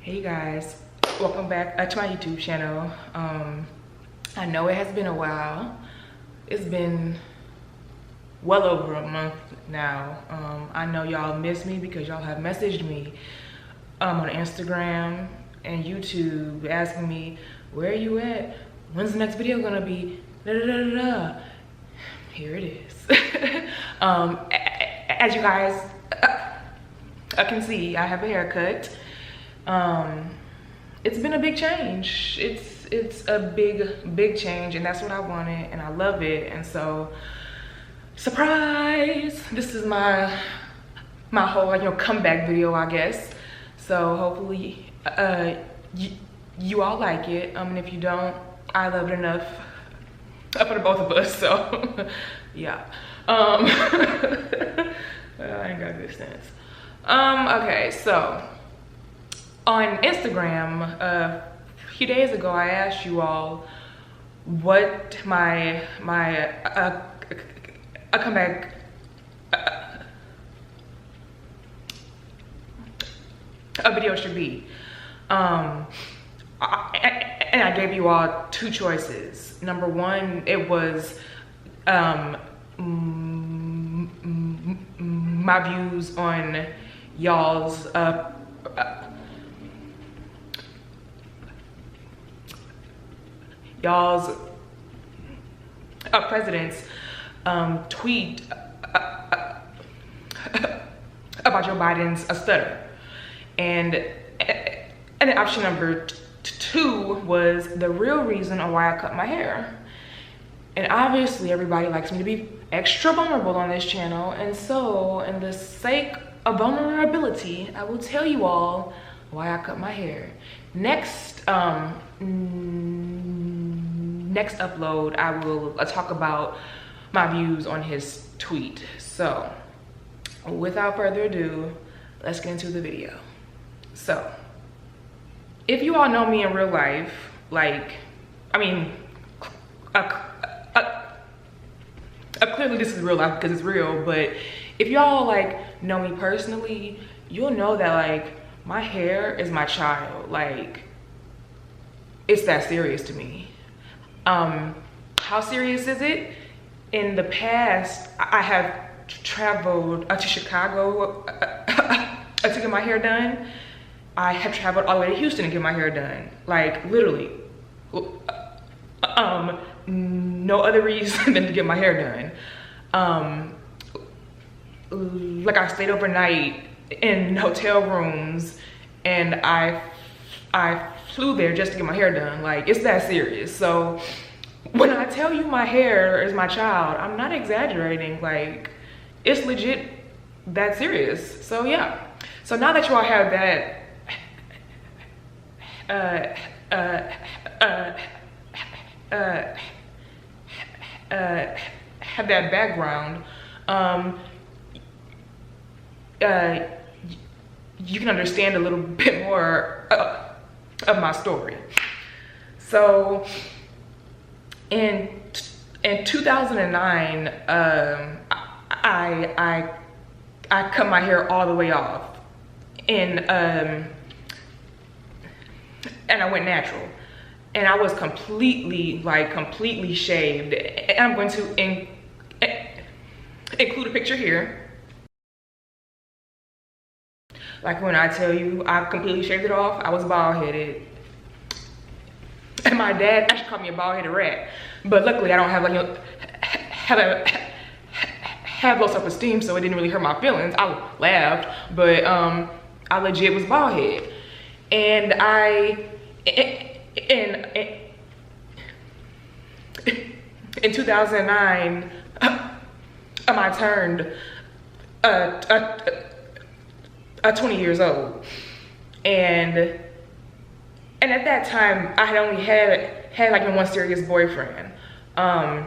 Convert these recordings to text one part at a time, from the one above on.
Hey guys, welcome back to my YouTube channel. I know it has been a while. It's been well over a month now. I know y'all miss me because y'all have messaged me on Instagram and YouTube asking me, where are you at? When's the next video gonna be? Da, da, da, da, da. Here it is. As you guys can see, I have a haircut. It's been a big change. It's a big change, and that's what I wanted, and I love it. And so, surprise, this is my whole comeback video, I guess. So hopefully you all like it, and if you don't, I love it enough for the both of us. So yeah. I ain't got good sense. Okay, so on Instagram, a few days ago, I asked you all what my comeback a video should be. And I gave you all two choices. Number one, it was my views on y'all's president's tweet about Joe Biden's stutter, and option number two was the real reason on why I cut my hair. And obviously everybody likes me to be extra vulnerable on this channel, and so in the sake of vulnerability, I will tell you all why I cut my hair. Next upload, I will talk about my views on his tweet. So without further ado, let's get into the video. So if you all know me in real life, clearly this is real life because it's real, but if y'all know me personally, you'll know that my hair is my child. It's that serious to me. How serious is it? In the past, I have traveled to Chicago to get my hair done. I have traveled all the way to Houston to get my hair done. Literally, no other reason than to get my hair done. I stayed overnight in hotel rooms, and I flew there just to get my hair done. It's that serious. So when I tell you my hair is my child, I'm not exaggerating. It's legit that serious. So yeah. So now that you all have that have that background, you can understand a little bit more of my story. So in 2009, I cut my hair all the way off, and I went natural, and I was completely shaved. And I'm going to include a picture here. When I tell you I completely shaved it off, I was bald-headed. And my dad actually called me a bald-headed rat. But luckily I don't have low self-esteem, so it didn't really hurt my feelings. I laughed, but I legit was bald-headed. And in 2009, I turned 20 years old, and at that time I had only had one serious boyfriend, and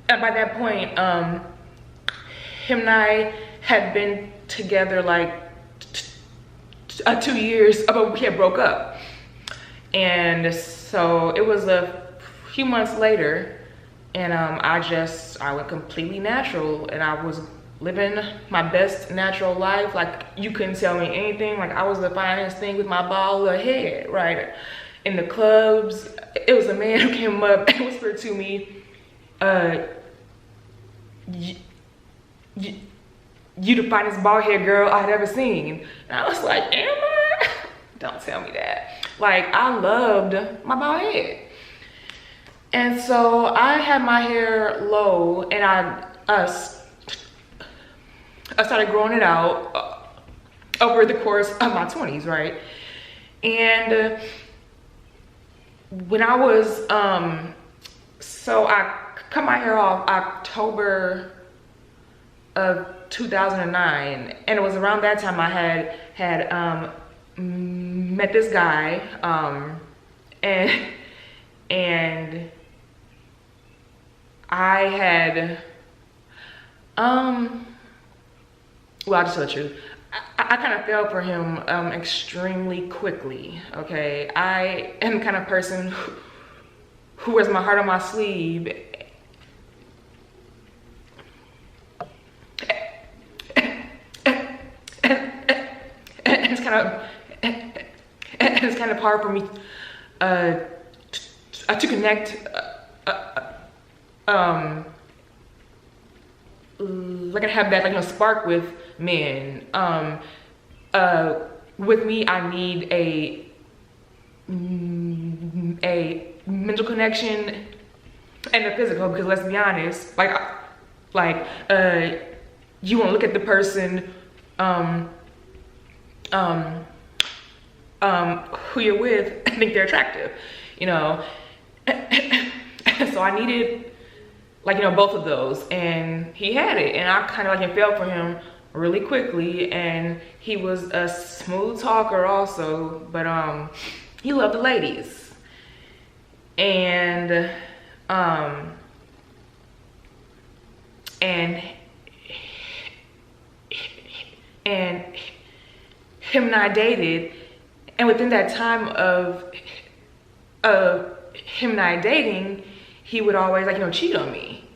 by that point him and I had been together 2 years, but we had broke up. And so it was a few months later, and I went completely natural, and I was living my best natural life. Like, you couldn't tell me anything. Like, I was the finest thing with my bald little head, right? In the clubs, it was a man who came up and whispered to me, you the finest bald head girl I had ever seen. And I was like, am I? Don't tell me that. Like, I loved my bald head. And so I had my hair low, and I started growing it out over the course of my 20s, right? And when I was, so I cut my hair off October of 2009, and it was around that time I had met this guy, and I had, well, I'll just tell the truth. I kind of fell for him extremely quickly, okay? I am the kind of person who wears my heart on my sleeve. It's kind of hard for me to connect like I have that, like, you know, spark with men. With me, I need a mental connection and a physical, because let's be honest, you want to look at the person who you're with and think they're attractive, you know. So I needed, like, you know, both of those, and he had it, and I kind of like fell for him really quickly. And he was a smooth talker also, but he loved the ladies. And him and I dated, and within that time of him and I dating, he would always, like, you know, cheat on me.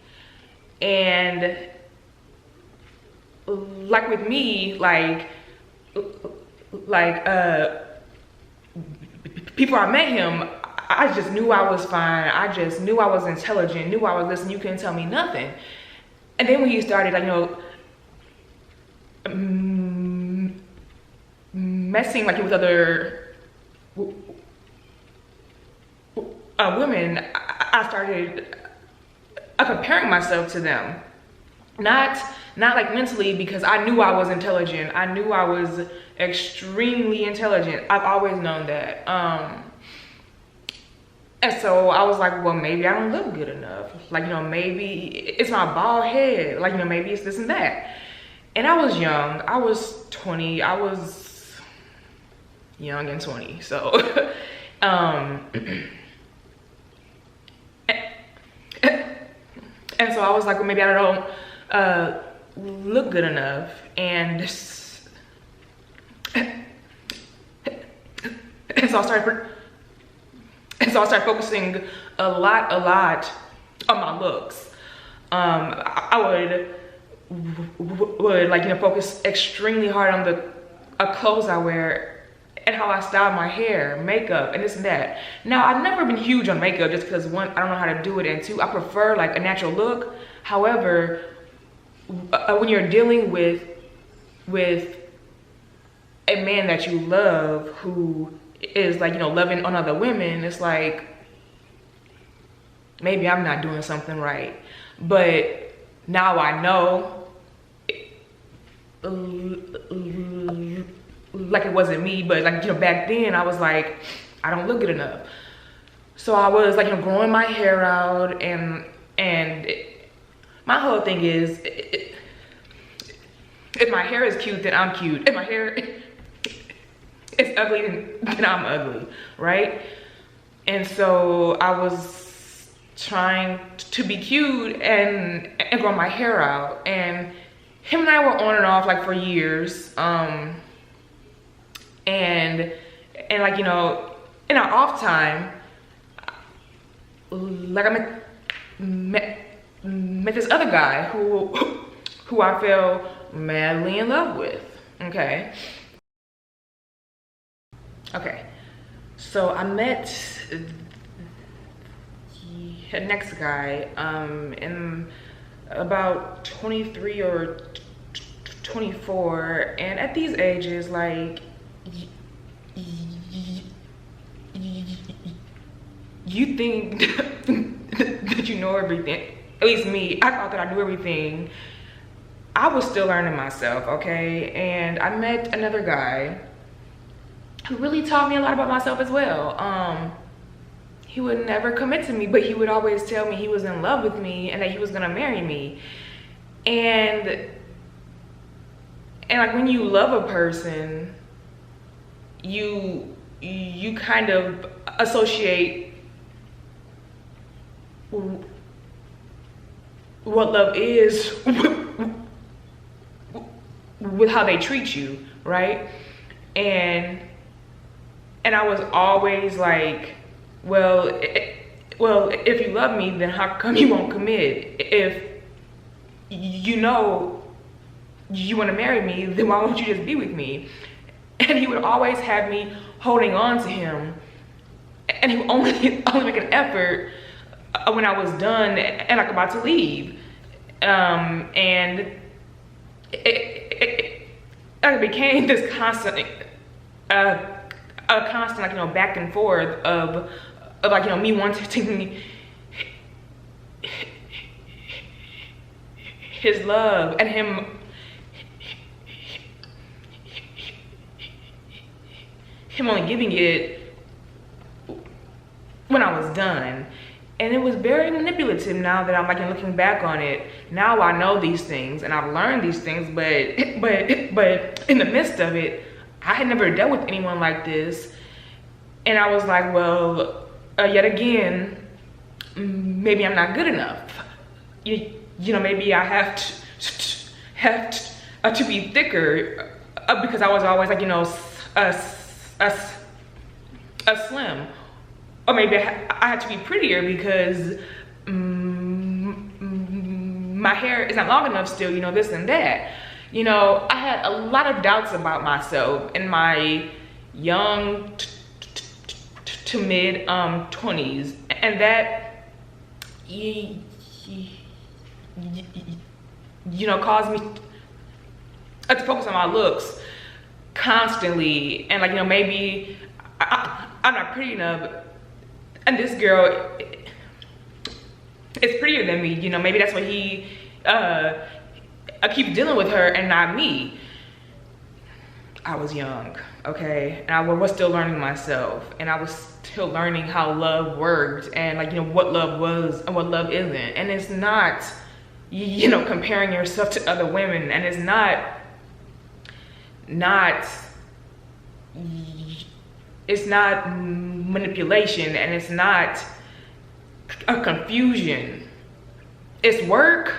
And like with me, like before I met him, I just knew I was fine. I just knew I was intelligent, knew I was listening. You couldn't tell me nothing. And then when he started, like, you know, messing, like, with other women, I started comparing myself to them. Not like mentally, because I knew I was intelligent. I knew I was extremely intelligent. I've always known that. And so I was like, well, maybe I don't look good enough. Like, you know, maybe it's my bald head. Like, you know, maybe it's this and that. And I was young. I was 20. I was young and 20. So, and so I was like, well, maybe I don't look good enough. And so I started focusing a lot on my looks. I would like, you know, focus extremely hard on the clothes I wear and how I style my hair, makeup, and this and that. Now, I've never been huge on makeup, just because, one, I don't know how to do it, and two, I prefer like a natural look. However, when you're dealing with a man that you love who is, like, you know, loving on other women, it's like, maybe I'm not doing something right. But now I know, like, it wasn't me, but, like, you know, back then I was like, I don't look good enough. So I was, like, you know, growing my hair out, and my whole thing is, if my hair is cute, then I'm cute. If my hair is ugly, then I'm ugly, right? And so I was trying to be cute and grow my hair out. And him and I were on and off, like, for years. And like, you know, in our off time, like, I met this other guy who who I fell madly in love with. Okay. So I met the next guy in about 23 or 24, and at these ages, like, you think that you know everything. At least me, I thought that I knew everything. I was still learning myself, okay? And I met another guy who really taught me a lot about myself as well. He would never commit to me, but he would always tell me he was in love with me and that he was gonna marry me. And like, when you love a person, you kind of associate what love is with how they treat you, right? And I was always like, well, if you love me, then how come you won't commit? If you know you want to marry me, then why won't you just be with me? And he would always have me holding on to him, and he would only make an effort when I was done and like about to leave. And it became this constant, like, you know, back and forth of like, you know, me wanting his love and him only giving it when I was done. And it was very manipulative. Now that I'm like looking back on it, now I know these things and I've learned these things, but in the midst of it, I had never dealt with anyone like this. And I was like, well, yet again, maybe I'm not good enough. You know, maybe I have to be thicker because I was always like, you know, a slim. Or maybe I had to be prettier because my hair is not long enough still, you know, this and that. You know, I had a lot of doubts about myself in my young to mid 20s, and that you know, caused me to focus on my looks constantly. And like, you know, maybe I'm not pretty enough, and this girl is prettier than me, you know, maybe that's why I keep dealing with her and not me. I was young, okay, and I was still learning myself, and I was still learning how love worked, and like, you know, what love was and what love isn't. And it's not, you know, comparing yourself to other women, and it's not manipulation, and it's not a confusion. It's work,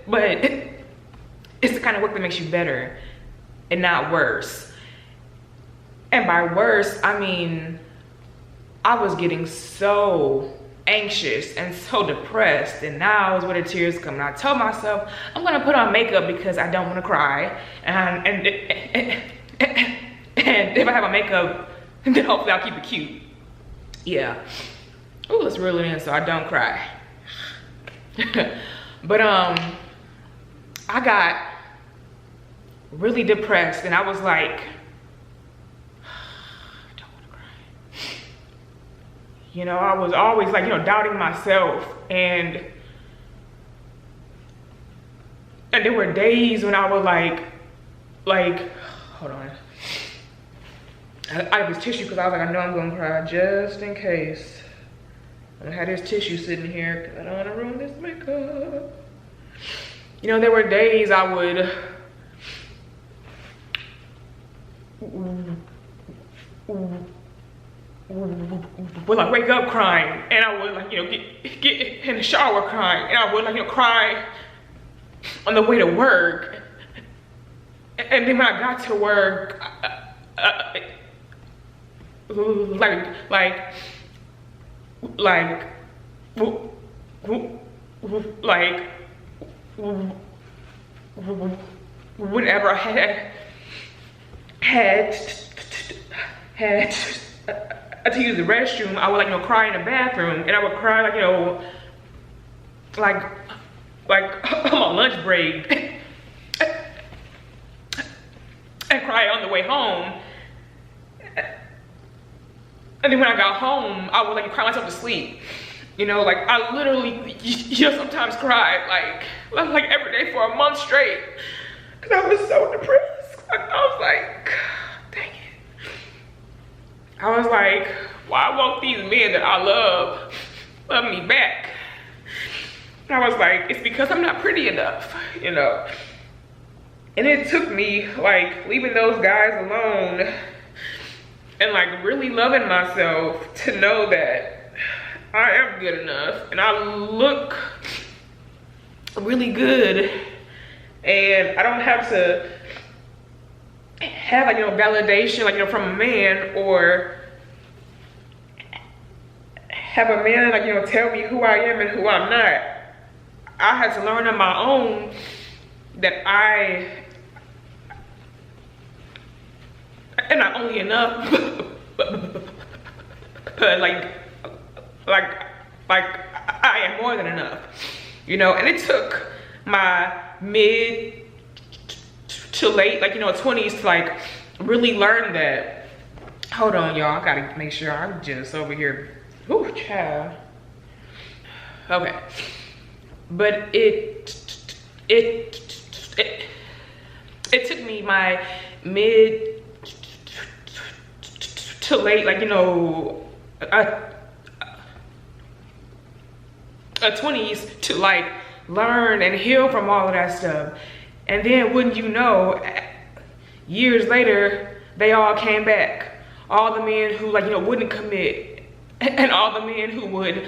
but it's the kind of work that makes you better and not worse. And by worse, I mean, I was getting so anxious and so depressed, and now is where the tears come. And I told myself, I'm gonna put on makeup because I don't want to cry, and if I have a makeup, then hopefully I'll keep it cute. Yeah. Ooh, let's reel it in so I don't cry. But I got really depressed, and I was like, I don't want to cry. You know, I was always like, you know, doubting myself, and there were days when I would like, hold on. I have this tissue because I was like, I know I'm gonna cry just in case. I'm gonna have this tissue sitting here because I don't want to ruin this makeup. You know, there were days I would like wake up crying, and I would like, you know, get in the shower crying, and I would like, you know, cry on the way to work. And then when I got to work, like like whenever I had to use the restroom, I would like, you know, cry in the bathroom, and I would cry like, you know, like I'm on lunch break, and cry on the way home. And then when I got home, I would like cry myself to sleep. You know, like I literally just sometimes cried like every day for a month straight, cause I was so depressed. I was like, dang it. I was like, why won't these men that I love me back? And I was like, it's because I'm not pretty enough, you know. And it took me like leaving those guys alone and like really loving myself to know that I am good enough and I look really good, and I don't have to have like, you know, validation like, you know, from a man, or have a man like, you know, tell me who I am and who I'm not. I had to learn on my own that I am not only enough, but like I am more than enough, you know. And it took my mid to late, like, you know, 20s to like really learn that. Hold on, y'all, I gotta make sure I'm just over here. Ooh, child. Okay, but it took me my mid to late, like, you know, 20s to like learn and heal from all of that stuff. And then wouldn't you know, years later, they all came back. All the men who like, you know, wouldn't commit, and all the men who would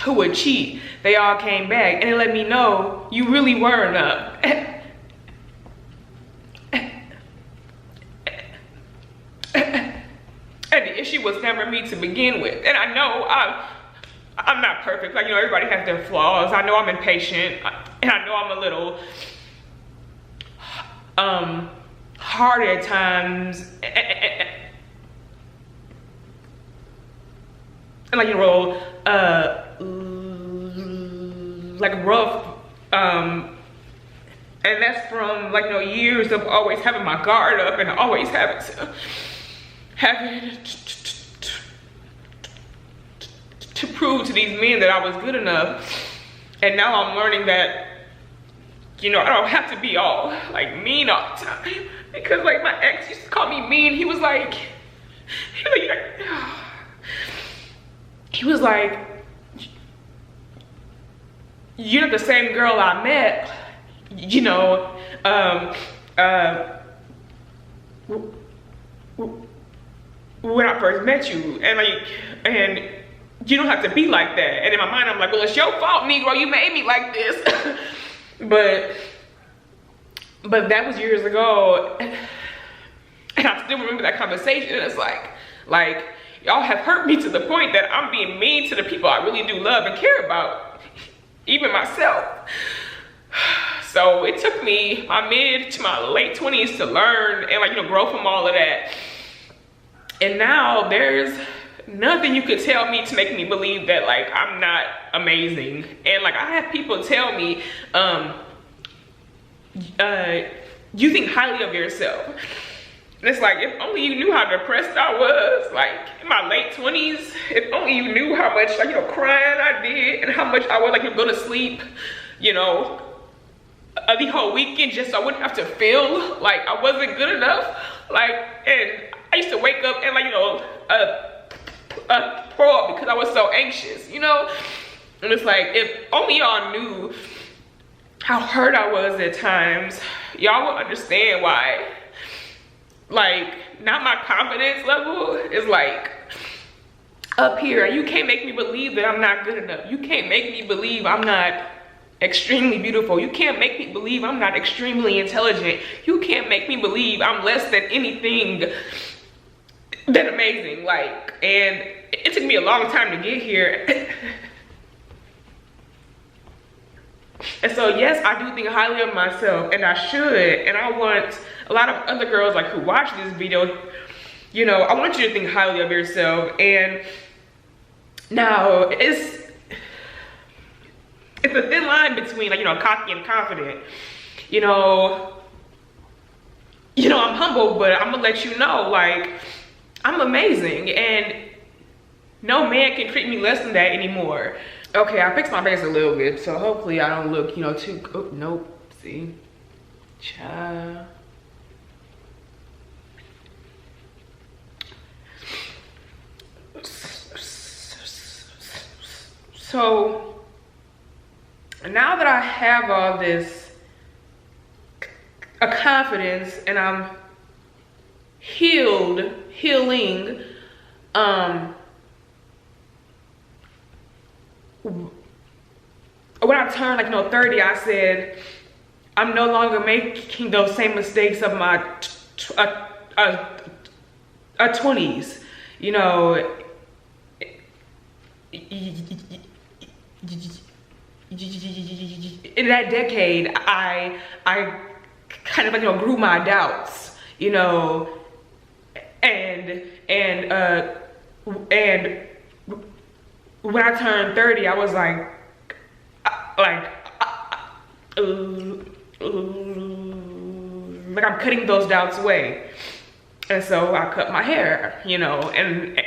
who would cheat, they all came back, and it let me know you really were enough. And the issue was never me to begin with. And I know I'm not perfect. Like, you know, everybody has their flaws. I know I'm impatient, and I know I'm a little hard at times, and like, you know, like rough, and that's from like, you know, years of always having my guard up and always having to prove to these men that I was good enough. And now I'm learning that, you know, I don't have to be all like mean all the time, because like my ex used to call me mean. He was like you're not the same girl I met, you know, when I first met you, and like, and you don't have to be like that. And in my mind, I'm like, well, it's your fault, Negro, you made me like this. but that was years ago, and I still remember that conversation. And it's like y'all have hurt me to the point that I'm being mean to the people I really do love and care about, even myself. So it took me my mid to my late 20s to learn and like, you know, grow from all of that. And now there's nothing you could tell me to make me believe that like I'm not amazing. And like, I have people tell me, you think highly of yourself. And it's like, if only you knew how depressed I was, like in my late 20s, if only you knew how much like, you know, crying I did, and how much I would like go to sleep, you know, the whole weekend, just so I wouldn't have to feel like I wasn't good enough. Like, and I used to wake up and like, you know, throw up because I was so anxious, you know? And it's like, if only y'all knew how hurt I was at times, y'all would understand why, like, not my confidence level is like up here. And you can't make me believe that I'm not good enough. You can't make me believe I'm not extremely beautiful. You can't make me believe I'm not extremely intelligent. You can't make me believe I'm less than anything than amazing. Like, and it took me a long time to get here. And so yes, I do think highly of myself, and I should, and I want a lot of other girls like who watch this video, you know, I want you to think highly of yourself. And now it's a thin line between, like, you know, cocky and confident. You know, I'm humble, but I'm gonna let you know, like, I'm amazing, and no man can treat me less than that anymore. Okay, I fixed my face a little bit, so hopefully I don't look, you know, too, oh, nope, see, child. So, now that I have all this confidence and I'm healing, when I turned, like, you know, 30, I said, I'm no longer making those same mistakes of my 20s, you know. In that decade, I kind of, like, you know, grew my doubts, you know, and when I turned 30, I was like I'm cutting those doubts away. And so I cut my hair, you know, and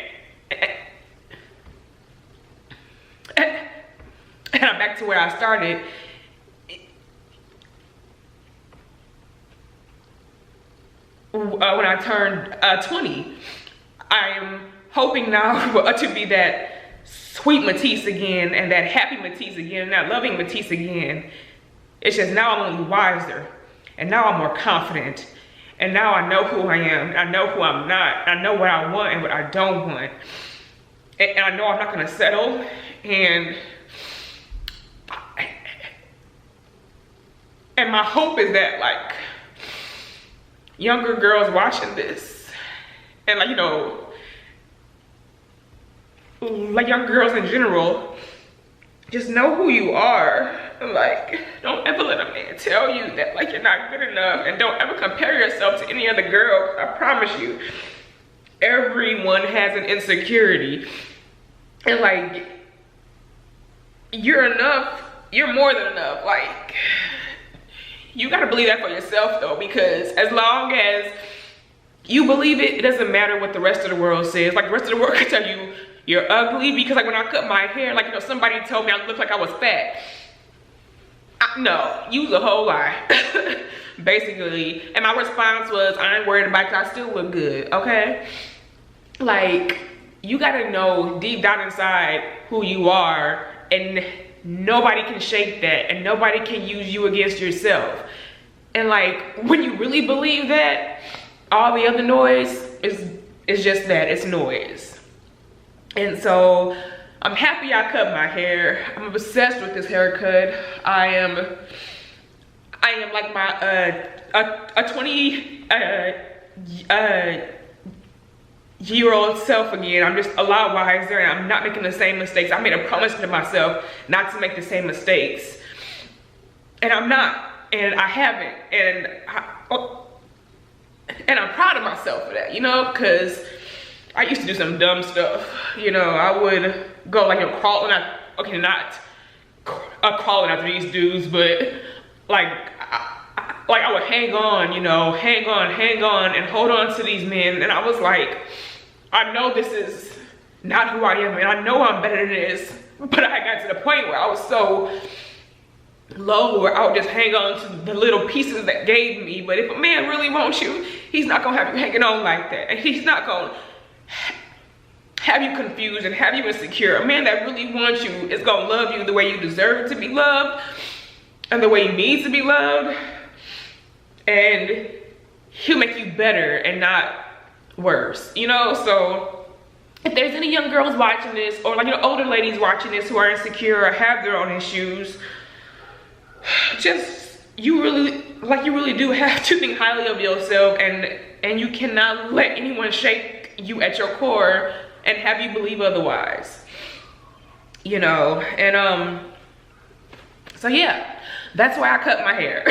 I'm back to where I started. When I turned 20, I am hoping now to be that sweet Matice again, and that happy Matice again, and that loving Matice again. It's just now I'm only wiser, and now I'm more confident, and now I know who I am, I know who I'm not, I know what I want and what I don't want, and I know I'm not gonna settle. And my hope is that, like, younger girls watching this, and, like, you know, like, young girls in general, just know who you are. Like, don't ever let a man tell you that, like, you're not good enough, and don't ever compare yourself to any other girl. I promise you, everyone has an insecurity, and, like, you're enough, you're more than enough. Like, you gotta believe that for yourself, though, because as long as you believe it, it doesn't matter what the rest of the world says. Like, the rest of the world can tell you you're ugly, because, like, when I cut my hair, like, you know, somebody told me I looked like I was fat. No, you was a whole lie, basically. And my response was, I ain't worried about it, 'cause I still look good, okay? Like, you gotta know deep down inside who you are, and nobody can shake that, and nobody can use you against yourself. And, like, when you really believe that, all the other noise is just that, it's noise. And so I'm happy I cut my hair. I'm obsessed with this haircut. I am like my a 20-year-old self again. I'm just a lot wiser, and I'm not making the same mistakes. I made a promise to myself not to make the same mistakes, and I'm not, and I haven't, and I'm proud of myself for that, you know, because I used to do some dumb stuff. You know, I would go, like, you know, crawling out, okay, not crawling after these dudes, but, like, I would hang on, you know, hang on, and hold on to these men. And I was like, I know this is not who I am, and I know I'm better than this, but I got to the point where I was so low where I would just hang on to the little pieces that gave me. But if a man really wants you, he's not gonna have you hanging on like that, and he's not gonna have you confused and have you insecure. A man that really wants you is gonna love you the way you deserve to be loved, and the way you need to be loved, and he'll make you better and not worse, you know? So if there's any young girls watching this, or, like, you know, older ladies watching this who are insecure or have their own issues, just, you really do have to think highly of yourself, and you cannot let anyone shake you at your core and have you believe otherwise, you know. And so yeah, that's why I cut my hair.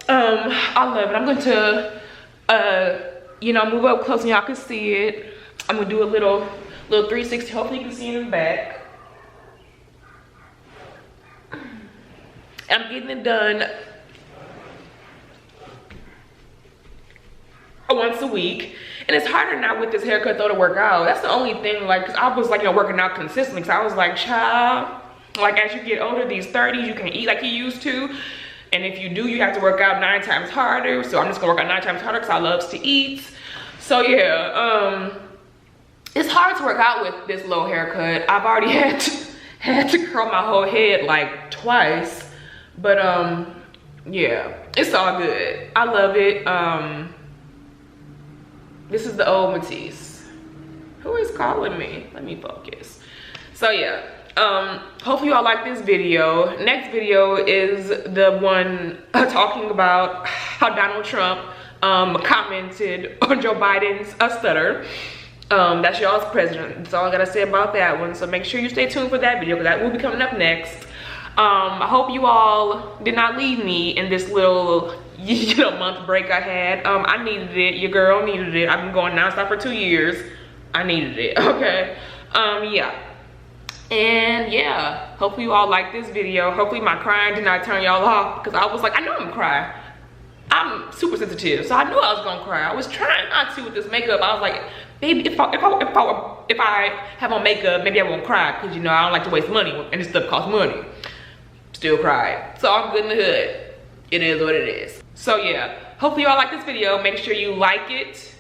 I love it. I'm going to you know, move up close and y'all can see it. I'm gonna do a little 360. Hopefully you can see it in the back. I'm getting it done once a week, and it's harder now with this haircut though to work out. That's the only thing, like, cause I was like, you know, working out consistently, cause I was like, child, like as you get older, these 30s, you can't eat like you used to, and if you do, you have to work out 9 times harder. So I'm just gonna work out 9 times harder because I love to eat. So yeah, it's hard to work out with this low haircut. I've already had to curl my whole head like twice, but yeah, it's all good. I love it. This is the old Matice. Who is calling me? Let me focus. So yeah, hopefully you all like this video. Next video is the one talking about how Donald Trump commented on Joe Biden's stutter. That's y'all's president. That's all I gotta say about that one. So make sure you stay tuned for that video, because that will be coming up next. I hope you all did not leave me in this little, you know, month break I had. I needed it. Your girl needed it. I've been going nonstop for 2 years. I needed it. Okay. Yeah. And yeah, hopefully you all like this video. Hopefully my crying did not turn y'all off, because I was like, I know I'm crying. I'm super sensitive, so I knew I was gonna cry. I was trying not to with this makeup. I was like, baby, if I have on makeup, maybe I won't cry, because you know I don't like to waste money, and this stuff costs money. Still cried. So I'm good in the hood. It is what it is. So yeah, hopefully you all like this video. Make sure you like it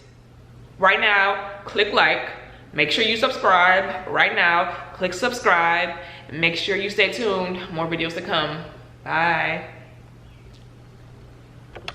right now. Click like. Make sure you subscribe right now. Click subscribe. And make sure you stay tuned. More videos to come. Bye.